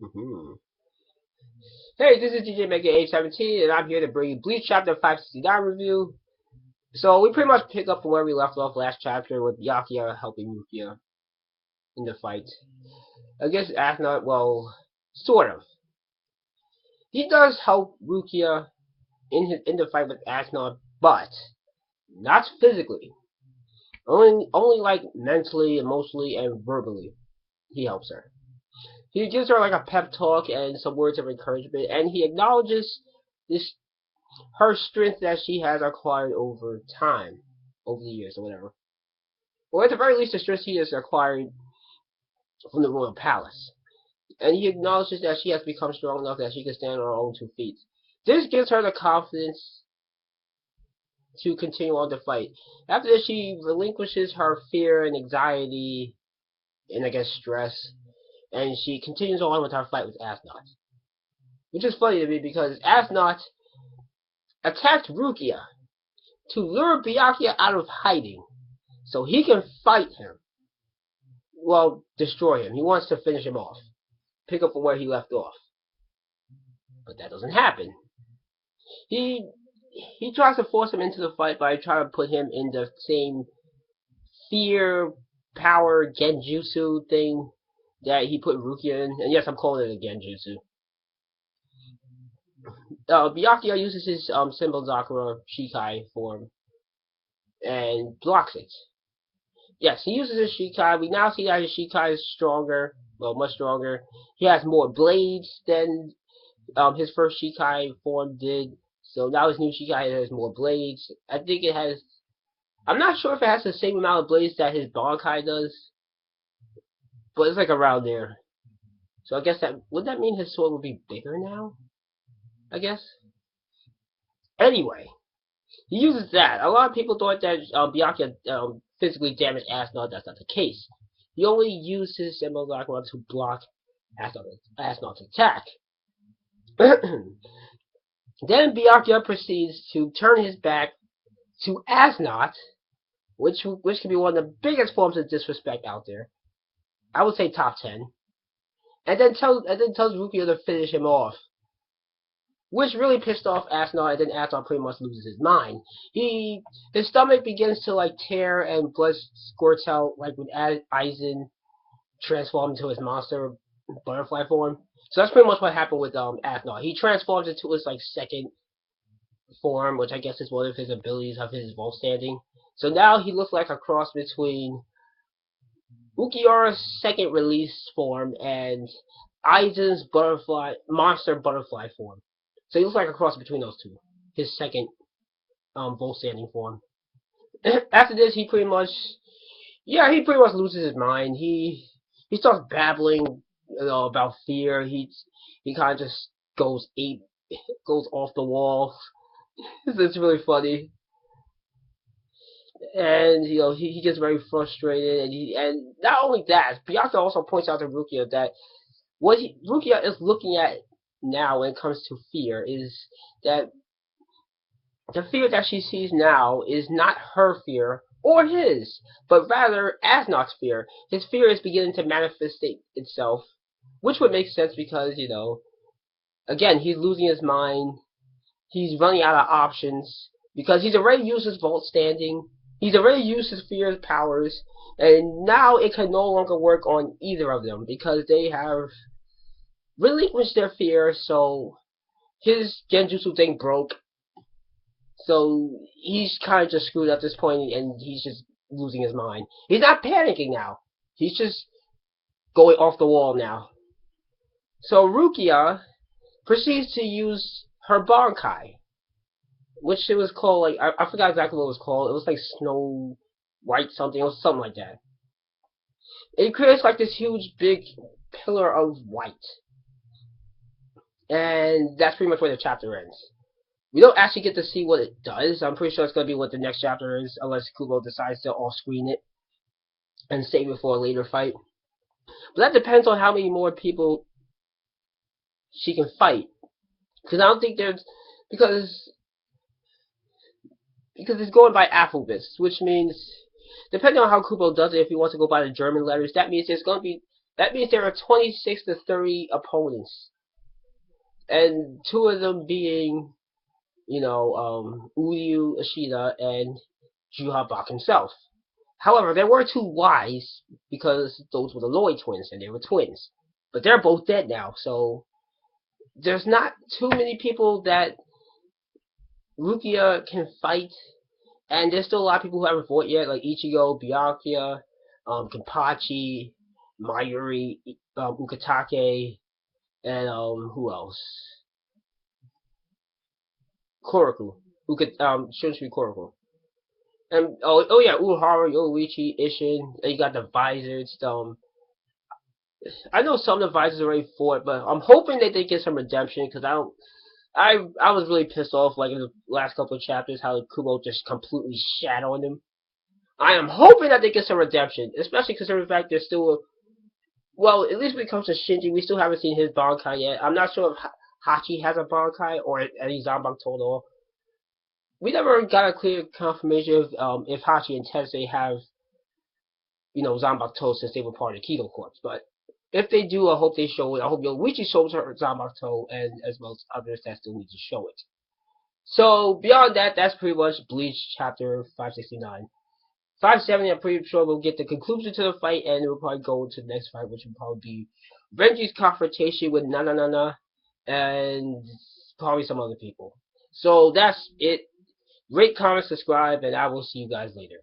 Hmm. Hey, this is DJ Mega 817, and I'm here to bring you Bleach Chapter 569 review. So we pretty much pick up from where we left off last chapter with Yakia helping Rukia in the fight against Athena. Well, sort of. He does help Rukia in the fight with Athena, but not physically. Only like mentally, emotionally, and verbally. He helps her. He gives her like a pep talk and some words of encouragement, and he acknowledges this her strength that she has acquired over time, over the years or whatever. Or at the very least, the strength she has acquired from the royal palace. And he acknowledges that she has become strong enough that she can stand on her own 2 feet. This gives her the confidence to continue on the fight. After this, she relinquishes her fear and anxiety and I guess stress, and she continues on with her fight with Asnot. Which is funny to me because Asnot attacked Rukia to lure Byakuya out of hiding so he can fight him. Well, destroy him. He wants to finish him off. Pick up from where he left off. But that doesn't happen. He he tries to force him into the fight by trying to put him in the same fear power genjutsu thing that he put Rukia in. And yes, I'm calling it a genjutsu. Byakuya uses his symbol Zakura Shikai form and blocks it. Yes, he uses his Shikai. We now see that his Shikai is stronger, well, much stronger. He has more blades than his first Shikai form did. So now his new Shikai has more blades. I think it has. I'm not sure if it has the same amount of blades that his Bankai does, but it's like around there. So I guess that would that mean his sword would be bigger now? I guess. Anyway, he uses that. A lot of people thought that Byakuya physically damaged Asnod. That's not the case. He only used his symbol to block Asnod's attack. Then Byakuya proceeds to turn his back to Asnod, which can be one of the biggest forms of disrespect out there. I would say top 10. And then tells Rukia to finish him off, which really pissed off Asnod, and then Asnod pretty much loses his mind. His stomach begins to like tear and blood squirts out like when Aizen transformed into his monster butterfly form. So that's pretty much what happened with Asnod. He transforms into his like second form, which I guess is one of his abilities of his vault standing. So now he looks like a cross between Ukiura's second release form and Aizen's monster butterfly form. So he looks like a cross between those two. His second vault standing form. After this, he pretty much loses his mind. He starts babbling, about fear. He kind of just goes off the wall. It's really funny, and he gets very frustrated, and not only that, Byakuya also points out to Rukia that what Rukia is looking at now when it comes to fear is that the fear that she sees now is not her fear or his, but rather Asnok's fear. His fear is beginning to manifest itself, which would make sense because, again, he's losing his mind. He's running out of options because he's already used his vault standing. He's already used his fear powers, and now it can no longer work on either of them because they have relinquished their fear. So his genjutsu thing broke. So he's kind of just screwed at this point, and he's just losing his mind. He's not panicking now. He's just going off the wall now. So Rukia proceeds to use her Bankai, which it was called, like, I forgot exactly what it was called. It was like Snow White something, or something like that. It creates like this huge big pillar of white. And that's pretty much where the chapter ends. We don't actually get to see what it does. I'm pretty sure it's going to be what the next chapter is, unless Kubo decides to off-screen it and save it for a later fight. But that depends on how many more people she can fight. Because I don't think there's... Because it's going by alphabets, which means, depending on how Kubo does it, if he wants to go by the German letters, that means there's going to be That means there are 26 to 30 opponents, and two of them being, Uryu Ishida and Juhabak himself. However, there were two Ys because those were the Lloyd twins, and they were twins. But they're both dead now, so there's not too many people that Rukia can fight, and there's still a lot of people who haven't fought yet, like Ichigo, Byakuya, Kenpachi, Mayuri, Ukitake, and who else? Koroku. Shouldn't be Koroku. And oh yeah, Uehara, Yoichi, Ishin. And you got the visors. I know some of the visors already fought, but I'm hoping that they get some redemption because I don't. I was really pissed off like in the last couple of chapters how Kubo just completely shat on them. I am hoping that they get some redemption, especially considering the fact there's still well, at least when it comes to Shinji, we still haven't seen his Bankai yet. I'm not sure if Hachi has a Bankai or any Zanbakuto at all. We never got a clear confirmation of if Hachi and Tensei have, Zanbakuto since they were part of the Keto Corps. But if they do, I hope they show it. I hope Yoichi shows her Zanbakuto and as well as others that still need to show it. So beyond that, that's pretty much Bleach Chapter 569. 570, I'm pretty sure we'll get the conclusion to the fight, and we'll probably go into the next fight, which will probably be Renji's confrontation with Nananana and probably some other people. So that's it. Rate, comment, subscribe, and I will see you guys later.